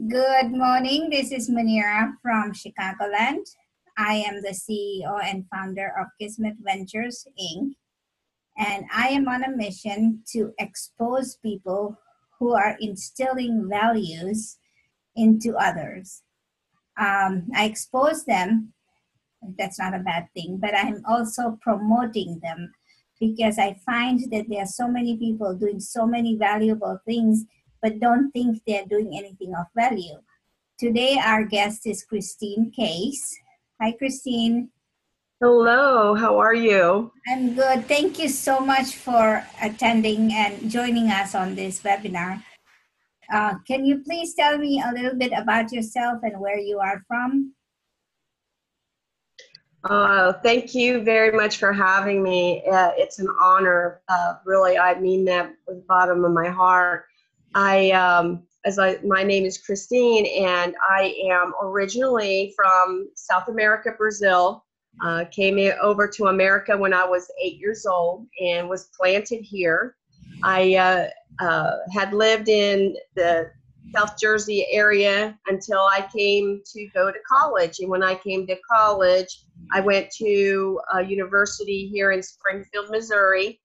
Good morning. This is Munira from Chicagoland. I am the CEO and founder of Kismet Ventures, Inc. And I am on a mission to expose people who are instilling values into others. I expose them, that's not a bad thing, but I'm also promoting them because I find that there are so many people doing so many valuable things, but don't think they're doing anything of value. Today, our guest is Christine Case. Hi, Christine. Hello, how are you? I'm good. Thank you so much for attending and joining us on this webinar. Can you please tell me a little bit about yourself and where you are from? Thank you very much for having me. It's an honor. Really, I mean that with the bottom of my heart. My name is Christine, and I am originally from South America, Brazil. Came over to America when I was 8 years old and was planted here. I had lived in the South Jersey area until I came to go to college. And when I came to college, I went to a university here in Springfield, Missouri.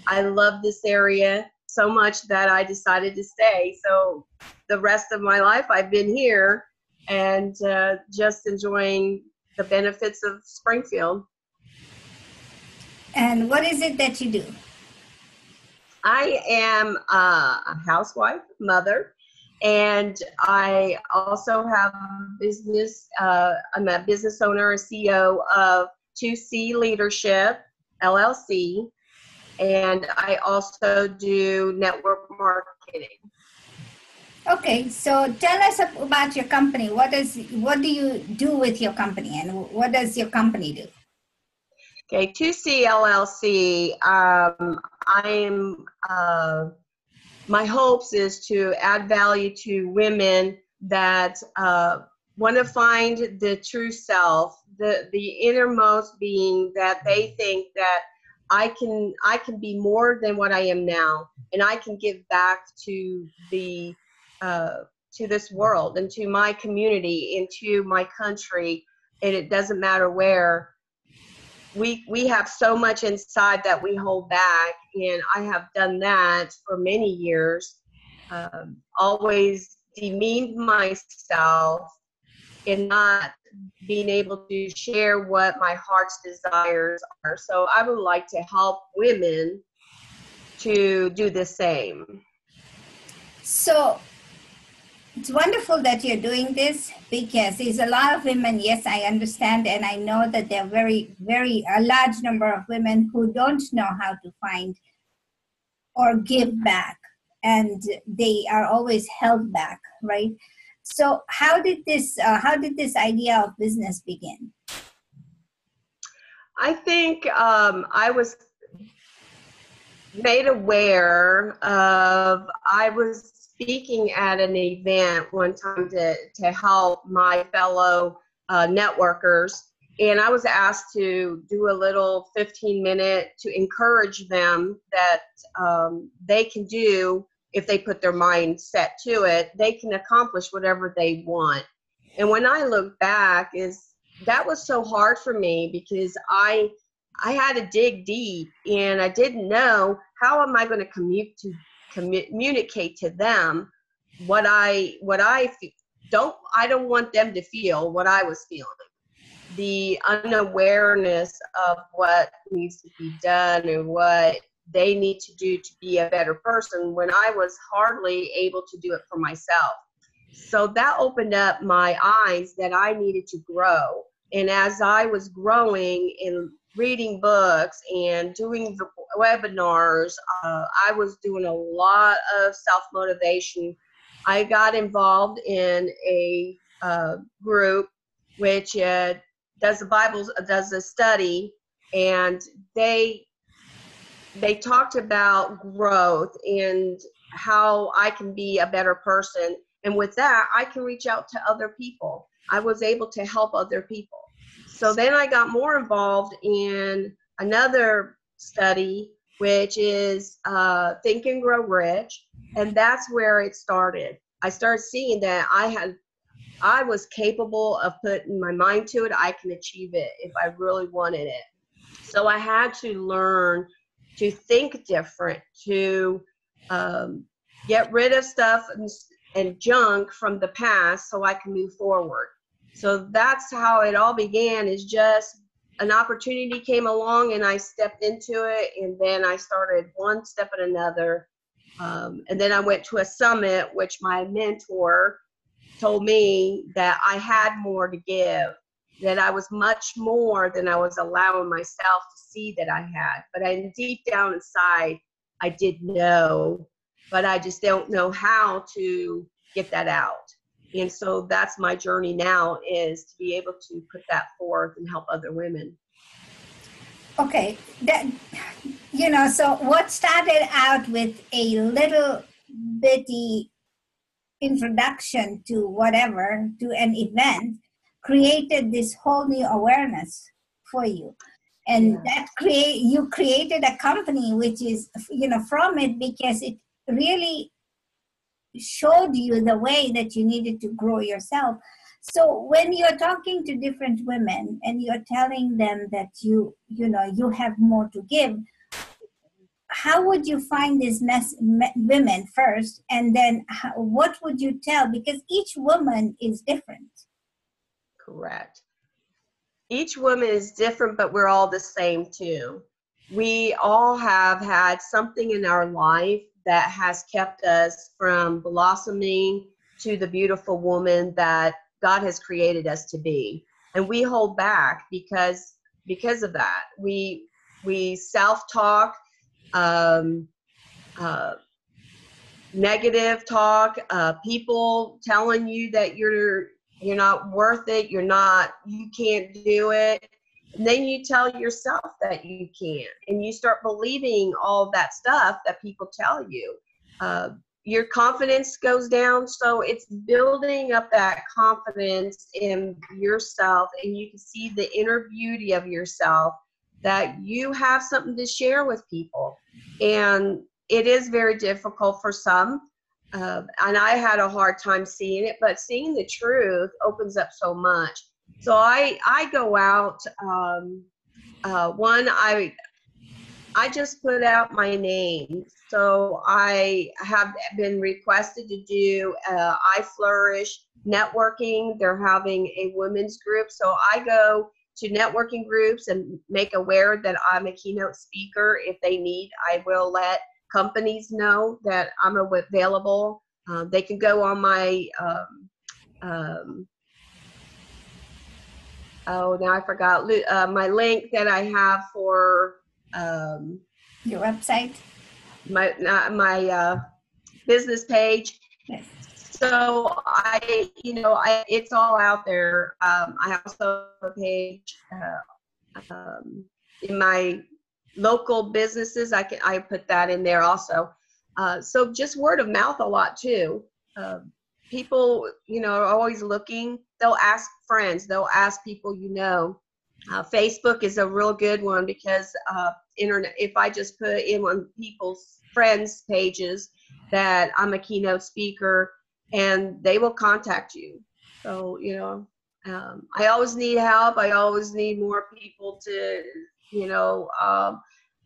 I love this area so much that I decided to stay. So the rest of my life I've been here and just enjoying the benefits of Springfield. And what is it that you do? I am a housewife, mother, and I also have a business. I'm a business owner and CEO of 2C Leadership, LLC, and I also do network marketing. Okay, so tell us about your company. What do you do with your company, and what does your company do? Okay, 2C LLC. My hopes is to add value to women that want to find the true self, the innermost being that they think that I can be more than what I am now, and I can give back to to this world and to my community and to my country, and it doesn't matter where. We have so much inside that we hold back, and I have done that for many years. Always demeaned myself and not being able to share what my heart's desires are. So I would like to help women to do the same. So it's wonderful that you're doing this because there's a lot of women, yes, I understand, and I know that there are a large number of women who don't know how to find or give back, and they are always held back, right? So how did this idea of business begin? I think I was made aware of, I was speaking at an event one time to help my fellow networkers, and I was asked to do a little 15-minute to encourage them that they can do, if they put their mind set to it, they can accomplish whatever they want. And when I look back, that was so hard for me because I had to dig deep, and I didn't know how am I going to communicate to them what I don't want them to feel what I was feeling. The unawareness of what needs to be done and what they need to do to be a better person when I was hardly able to do it for myself. So that opened up my eyes that I needed to grow. And as I was growing and reading books and doing the webinars, I was doing a lot of self-motivation. I got involved in a group which does a study, and they talked about growth and how I can be a better person. And with that, I can reach out to other people. I was able to help other people. So then I got more involved in another study, which is Think and Grow Rich. And that's where it started. I started seeing that I was capable of putting my mind to it. I can achieve it if I really wanted it. So I had to learn to think different, to get rid of stuff and junk from the past so I can move forward. So that's how it all began, is just an opportunity came along and I stepped into it, and then I started one step at another. And then I went to a summit, which my mentor told me that I had more to give, that I was much more than I was allowing myself to see that I had. But deep down inside, I did know, but I just don't know how to get that out. And so that's my journey now, is to be able to put that forth and help other women. Okay, that, so what started out with a little bitty introduction to whatever, to an event, created this whole new awareness for you. And you created a company, which is, from it, because it really showed you the way that you needed to grow yourself. So when you're talking to different women and you're telling them that you have more to give, how would you find these women first, and then what would you tell? Because each woman is different. Correct. Each woman is different, but we're all the same too. We all have had something in our life that has kept us from blossoming to the beautiful woman that God has created us to be. And we hold back because of that. We self-talk, negative talk, people telling you that you're not worth it, you can't do it. And then you tell yourself that you can, and you start believing all that stuff that people tell you. Your confidence goes down. So it's building up that confidence in yourself, and you can see the inner beauty of yourself, that you have something to share with people. And it is very difficult for some. And I had a hard time seeing it, but seeing the truth opens up so much. So I go out, I just put out my name. So I have been requested to do I Flourish networking. They're having a women's group. So I go to networking groups and make aware that I'm a keynote speaker. If they need, I will let companies know that I'm available. They can go on my, now I forgot, my link that I have for your website, my business page. yes. So it's all out there. I also have a page in my local businesses. I put that in there also. So just word of mouth a lot too. People, are always looking. They'll ask friends. They'll ask people. Facebook is a real good one, because internet. If I just put in on people's friends' pages that I'm a keynote speaker, and they will contact you. So I always need help. I always need more people to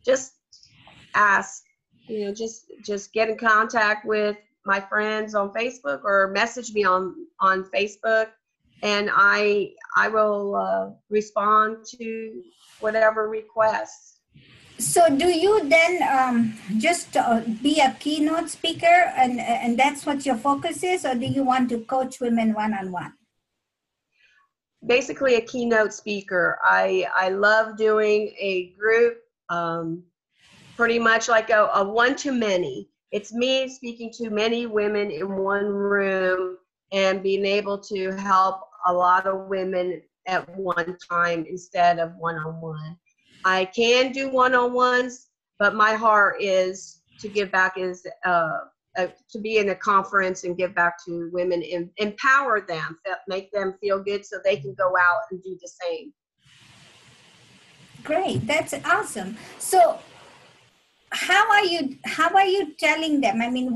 just ask. Just get in contact with my friends on Facebook, or message me on Facebook, and I will respond to whatever requests. So do you then just be a keynote speaker, and that's what your focus is, or do you want to coach women one-on-one? Basically a keynote speaker. I love doing a group, pretty much like a one-to-many. It's me speaking to many women in one room and being able to help a lot of women at one time instead of one-on-one. I can do one-on-ones, but my heart is to give back, is to be in a conference and give back to women, and empower them, make them feel good so they can go out and do the same. Great, that's awesome. So how are you telling them? I mean,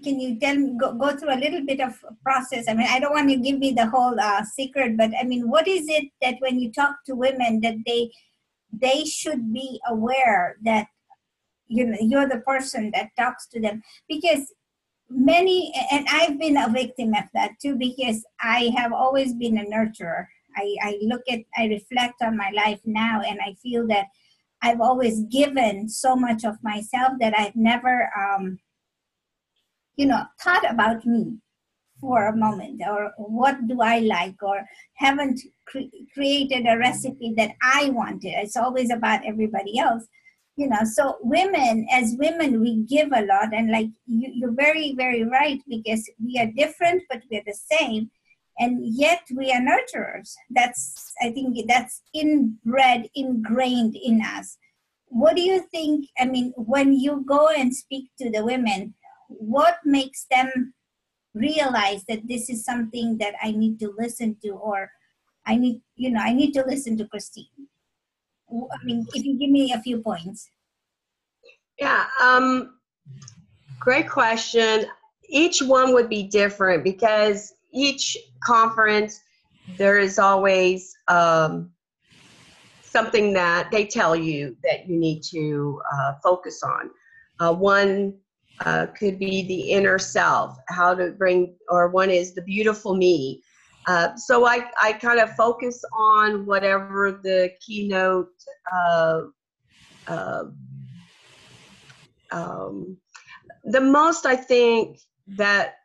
can you tell me, go through a little bit of process? I mean, I don't want you to give me the whole secret, but I mean, what is it that when you talk to women that they should be aware that, you know, you're the person that talks to them? Because many, and I've been a victim of that too, because I have always been a nurturer. I reflect on my life now, and I feel that I've always given so much of myself that I've never, thought about me for a moment, or what do I like, or haven't created a recipe that I wanted. It's always about everybody else, you know. So as women, we give a lot, and like you're very, very right, because we are different, but we're the same. And yet we are nurturers. I think that's ingrained in us. What do you think? I mean, when you go and speak to the women, what makes them realize that this is something that I need to listen to, or I need to listen to Christine? I mean, if you give me a few points. Yeah, great question. Each one would be different because each conference, there is always something that they tell you that you need to focus on. One could be the inner self, how to bring, or one is the beautiful me. So I kind of focus on whatever the keynote the most, I think, that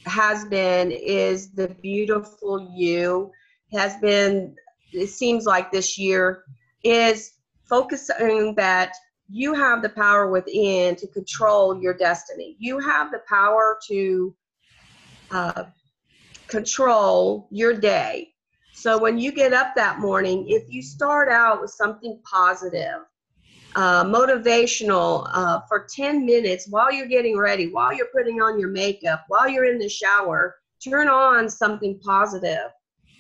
has been is the beautiful you. Has been, it seems like this year, is focusing that you have the power within to control your destiny. You have the power to control your day. So when you get up that morning, if you start out with something positive, motivational, for 10 minutes while you're getting ready, while you're putting on your makeup, while you're in the shower, turn on something positive.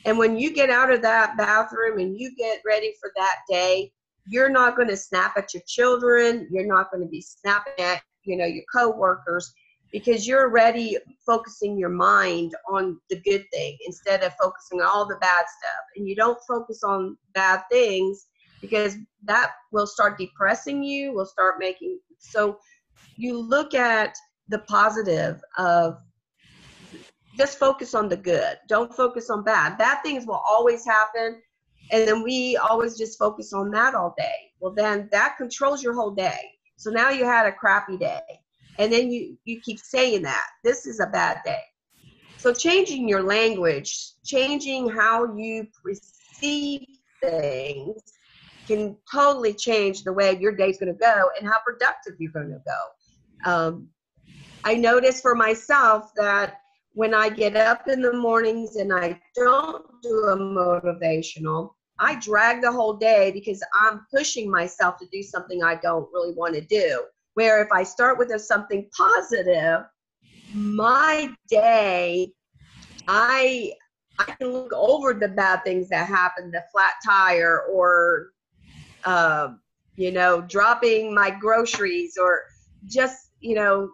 And when you get out of that bathroom and you get ready for that day, you're not going to snap at your children. You're not going to be snapping at, your coworkers, because you're already focusing your mind on the good thing instead of focusing on all the bad stuff. And you don't focus on bad things, because that will start depressing you, will start making, so you look at the positive of just focus on the good. Don't focus on bad. Bad things will always happen, and then we always just focus on that all day. Well, then that controls your whole day. So now you had a crappy day, and then you keep saying that this is a bad day. So changing your language, changing how you perceive things, can totally change the way your day's going to go and how productive you're going to go. I notice for myself that when I get up in the mornings and I don't do a motivational, I drag the whole day because I'm pushing myself to do something I don't really want to do. Where if I start with something positive, my day, I can look over the bad things that happen, the flat tire, or dropping my groceries, or just,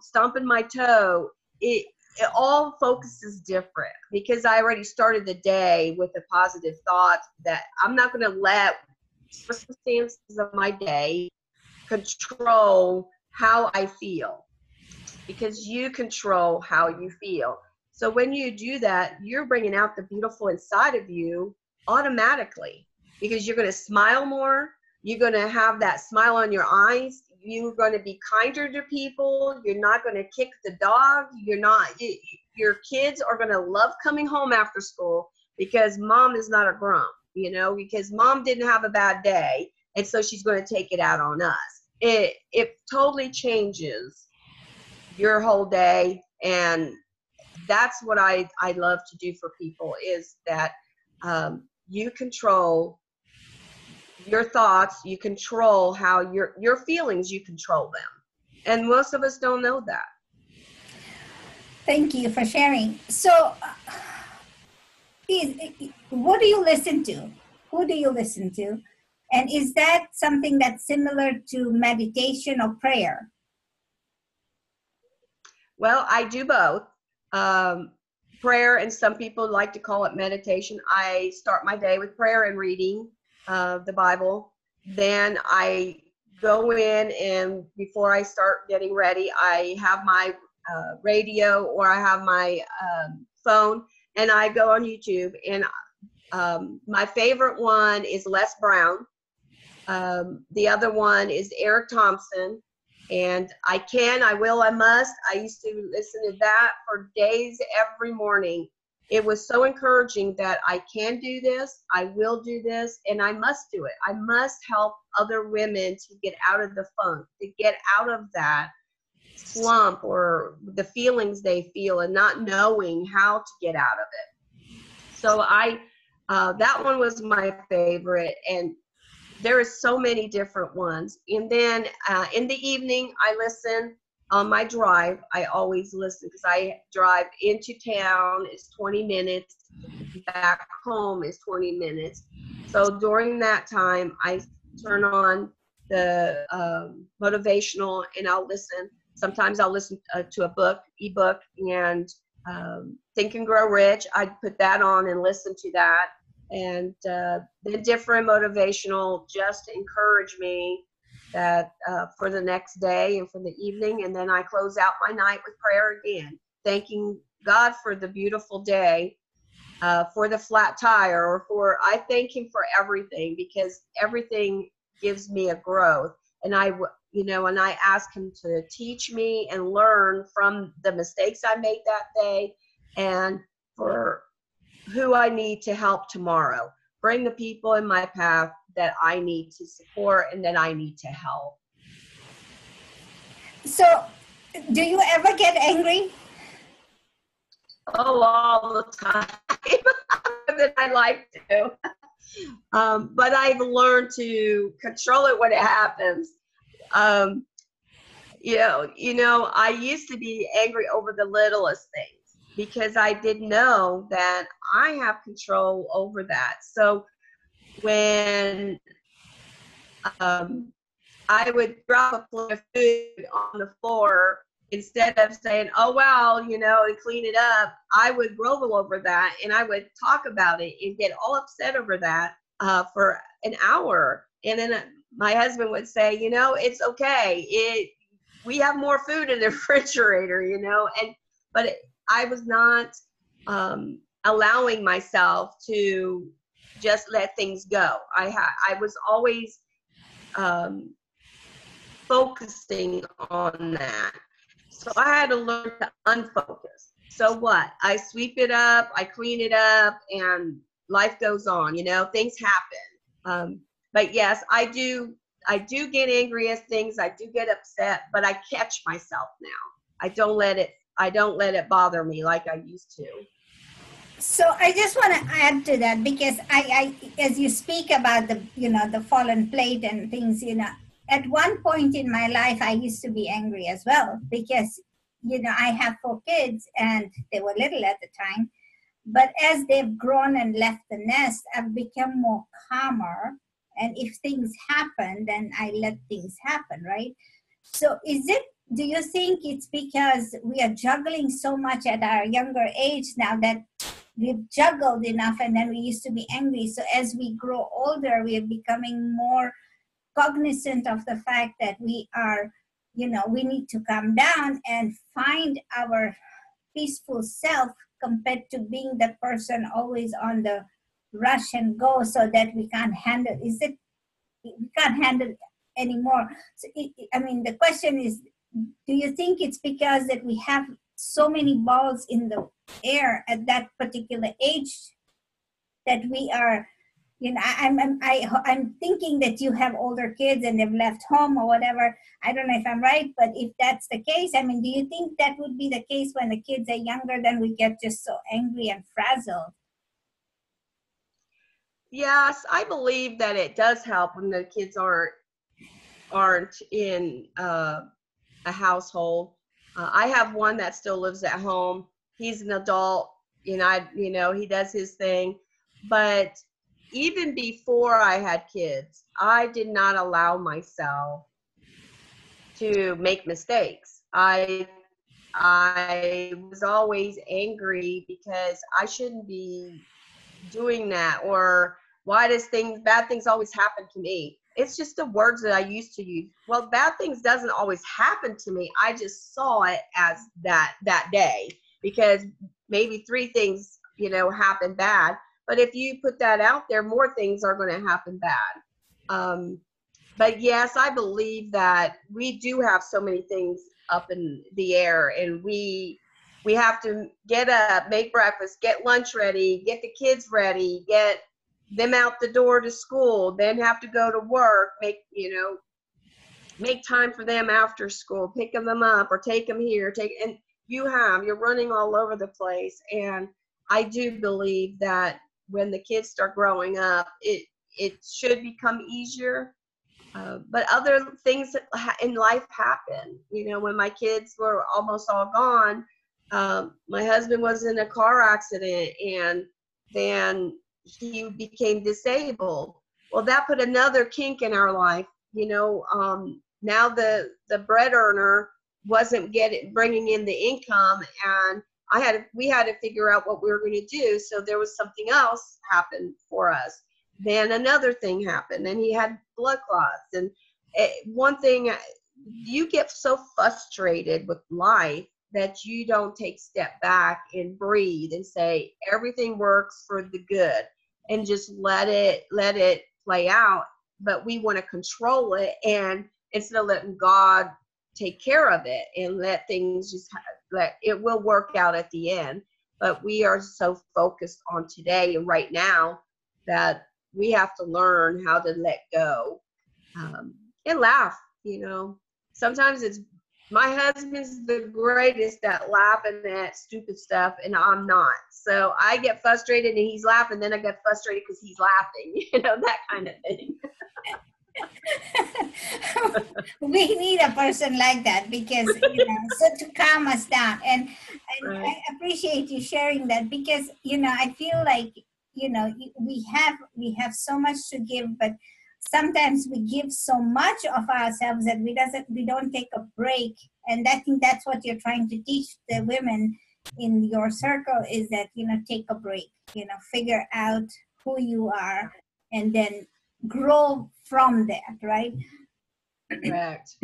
stomping my toe. It all focuses different, because I already started the day with a positive thought that I'm not going to let circumstances of my day control how I feel, because you control how you feel. So when you do that, you're bringing out the beautiful inside of you automatically, because you're going to smile more. You're going to have that smile on your eyes. You're going to be kinder to people. You're not going to kick the dog. Your kids are going to love coming home after school, because mom is not a grump, because mom didn't have a bad day, and so she's going to take it out on us. It totally changes your whole day, and that's what I love to do for people, is that you control your thoughts, you control how your feelings, you control them. And most of us don't know that. Thank you for sharing. So, what do you listen to? Who do you listen to? And is that something that's similar to meditation or prayer? Well, I do both. Prayer, and some people like to call it meditation. I start my day with prayer and reading the Bible. Then I go in, and before I start getting ready, I have my radio, or I have my phone, and I go on YouTube. And my favorite one is Les Brown. The other one is Eric Thompson. And I will, I must. I used to listen to that for days every morning. It was so encouraging that I can do this, I will do this, and I must do it. I must help other women to get out of the funk, to get out of that slump or the feelings they feel and not knowing how to get out of it. So that one was my favorite. And there is so many different ones. And then in the evening, I listen on my drive. I always listen, because I drive into town. It's 20 minutes. Back home is 20 minutes. So during that time, I turn on the motivational, and I'll listen. Sometimes I'll listen to a ebook, and Think and Grow Rich. I put that on and listen to that. And the different motivational, just to encourage me that for the next day and for the evening. And then I close out my night with prayer again, thanking God for the beautiful day, for the flat tire, or I thank him for everything, because everything gives me a growth. And and I ask him to teach me and learn from the mistakes I made that day, and for who I need to help tomorrow. Bring the people in my path that I need to support and that I need to help. So, do you ever get angry? Oh, all the time. More than I like to. But I've learned to control it when it happens. I used to be angry over the littlest things, because I didn't know that I have control over that. So when I would drop a plate of food on the floor, instead of saying, oh, well, and clean it up, I would grovel over that, and I would talk about it and get all upset over that for an hour. And then my husband would say, it's okay. We have more food in the refrigerator, but I was not allowing myself to just let things go. I was always focusing on that. So I had to learn to unfocus. So what? I sweep it up, I clean it up, and life goes on. Things happen. But yes, I do get angry at things. I do get upset, but I catch myself now. I don't let it bother me like I used to. So I just want to add to that, because I as you speak about the fallen plate and things, at one point in my life, I used to be angry as well, because, I have 4 kids, and they were little at the time. But as they've grown and left the nest, I've become more calmer. And if things happen, then I let things happen, right? So do you think it's because we are juggling so much at our younger age now, that we've juggled enough, and then we used to be angry? So as we grow older, we are becoming more cognizant of the fact that we are, we need to calm down and find our peaceful self, compared to being the person always on the rush and go, so that we can't handle. We can't handle anymore. So the question is, do you think it's because that we have so many balls in the air at that particular age, that we are, I'm thinking that you have older kids and they've left home or whatever. I don't know if I'm right, but if that's the case, do you think that would be the case when the kids are younger, then we get just so angry and frazzled? Yes, I believe that it does help when the kids aren't in a household. I have one that still lives at home. He's an adult, he does his thing. But even before I had kids, I did not allow myself to make mistakes. I was always angry because I shouldn't be doing that, or why does bad things always happen to me? It's just the words that I used to use. Well, bad things doesn't always happen to me. I just saw it as that day, because maybe 3 things, happen bad. But if you put that out there, more things are going to happen bad. But yes, I believe that we do have so many things up in the air, and we have to get up, make breakfast, get lunch ready, get the kids ready, get them out the door to school, then have to go to work, make time for them after school, pick them up or take them here, and you're running all over the place. And I do believe that when the kids start growing up, it should become easier. But other things in life happen. When my kids were almost all gone, my husband was in a car accident, and then he became disabled. Well, that put another kink in our life. Now the bread earner wasn't bringing in the income, and we had to figure out what we were going to do. So there was something else happened for us. Then another thing happened, and he had blood clots. And one thing, you get so frustrated with life that you don't take a step back and breathe and say everything works for the good, and just let it play out. But we want to control it, and instead of letting God take care of it and let things it will work out at the end. But we are so focused on today and right now that we have to learn how to let go, and laugh. Sometimes my husband's the greatest at laughing at stupid stuff, and I'm not. So I get frustrated and he's laughing, then I get frustrated because he's laughing, that kind of thing. We need a person like that, because so to calm us down. And Right. I appreciate you sharing that, because I feel like we have so much to give, but sometimes we give so much of ourselves that we don't take a break. And I think that's what you're trying to teach the women in your circle, is that take a break, figure out who you are, and then grow from that, right? Correct.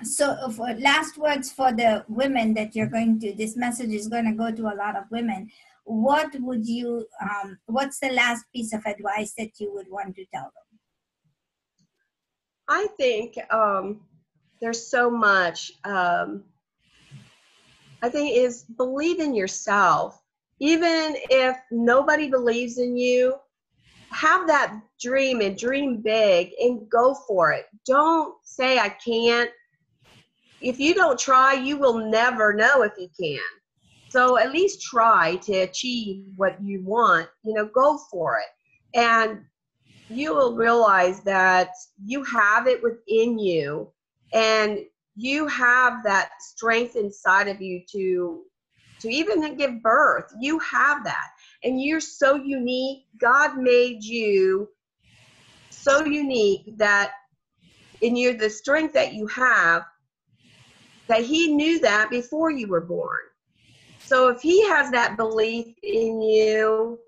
So for last words for the women that this message is going to go to a lot of women. What would you, what's the last piece of advice that you would want to tell them? I think there's so much. I think is believe in yourself. Even if nobody believes in you, have that dream and dream big and go for it. Don't say I can't. If you don't try, you will never know if you can. So at least try to achieve what you want, go for it. And you will realize that you have it within you, and you have that strength inside of you to even give birth. You have that. And you're so unique. God made you so unique that the strength that you have, that he knew that before you were born. So if he has that belief in you,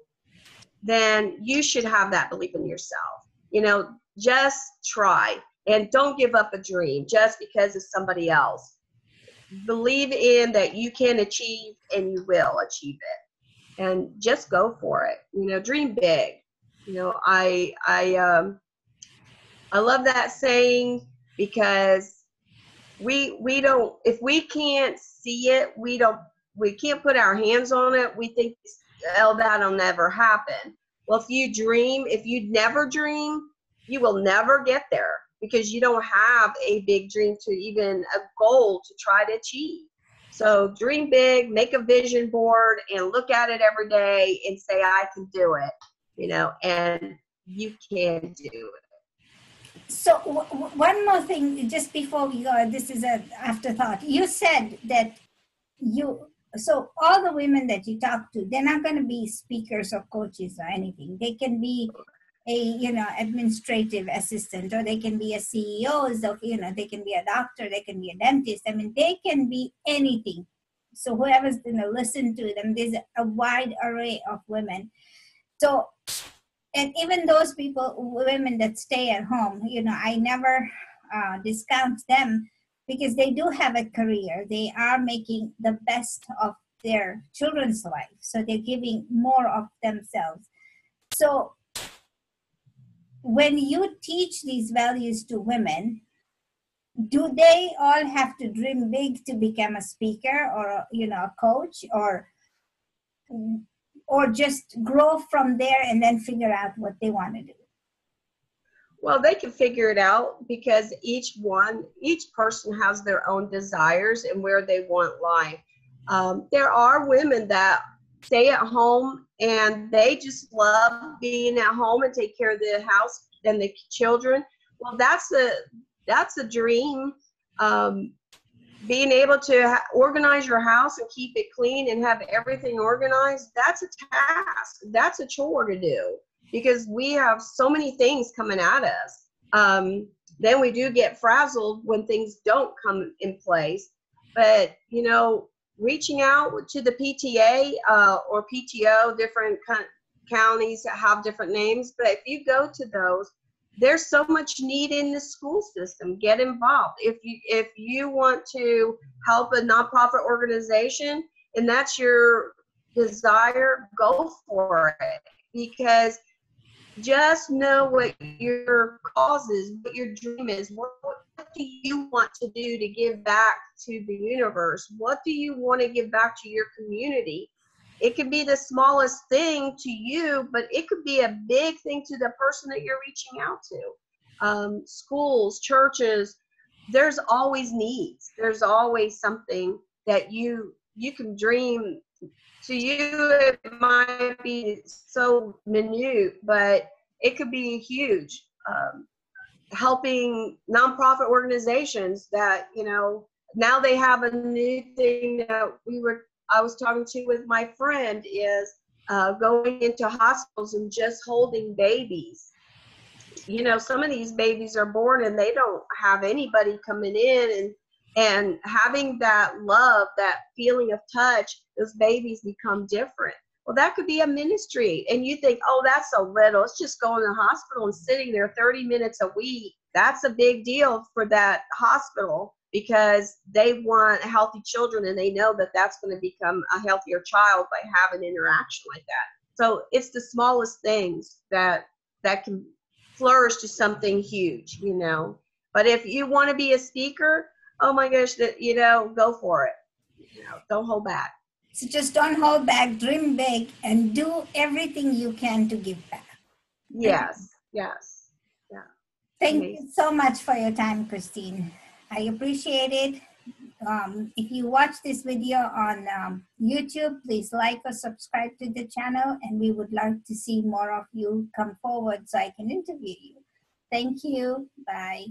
then you should have that belief in yourself. Just try, and don't give up a dream just because of somebody else. Believe in that you can achieve, and you will achieve it, and just go for it. Dream big. I love that saying, because we don't, if we can't see it, we can't put our hands on it. We think, oh, that'll never happen. Well, if you never dream, you will never get there, because you don't have a big dream to even a goal to try to achieve. So dream big, make a vision board, and look at it every day and say, I can do it, and you can do it. So one more thing, just before we go, this is an afterthought. You said that so all the women that you talk to, they're not going to be speakers or coaches or anything. They can be a, you know, administrative assistant, or they can be a CEO, so, you know, they can be a doctor, they can be a dentist. I mean, they can be anything. So whoever's going to listen to them, there's a wide array of women. So, and even those people, women that stay at home, you know, I never discount them, because they do have a career. They are making the best of their children's life. So they're giving more of themselves. So when you teach these values to women, do they all have to dream big to become a speaker or, you know, a coach, or just grow from there and then figure out what they want to do? Well, they can figure it out, because each person has their own desires and where they want life. There are women that stay at home and they just love being at home and take care of the house and the children. Well, that's a dream. Being able to organize your house and keep it clean and have everything organized, that's a task. That's a chore to do, because we have so many things coming at us. Then we do get frazzled when things don't come in place. But, you know, reaching out to the PTA or PTO, different counties that have different names, but if you go to those, there's so much need in the school system. Get involved. If you want to help a nonprofit organization and that's your desire, go for it. Because just know what your cause is, what your dream is. What do you want to do to give back to the universe? What do you want to give back to your community? It could be the smallest thing to you, but it could be a big thing to the person that you're reaching out to. Schools, churches, there's always needs. There's always something that you can dream. To you, it might be so minute, but it could be huge. Helping nonprofit organizations that, you know, now they have a new thing that I was talking to with my friend, is going into hospitals and just holding babies. You know, some of these babies are born and they don't have anybody coming in, and having that love, that feeling of touch, those babies become different. Well, that could be a ministry. And you think, oh, that's so little. It's just going to the hospital and sitting there 30 minutes a week. That's a big deal for that hospital, because they want healthy children and they know that that's going to become a healthier child by having interaction like that. So it's the smallest things that can flourish to something huge, you know. But if you want to be a speaker, oh my gosh, you know, go for it. You know, don't hold back. So just don't hold back, dream big, and do everything you can to give back. Yes, yes, yeah. Thank you so much for your time, Christine. I appreciate it. If you watch this video on YouTube, please like or subscribe to the channel, and we would like to see more of you come forward so I can interview you. Thank you. Bye.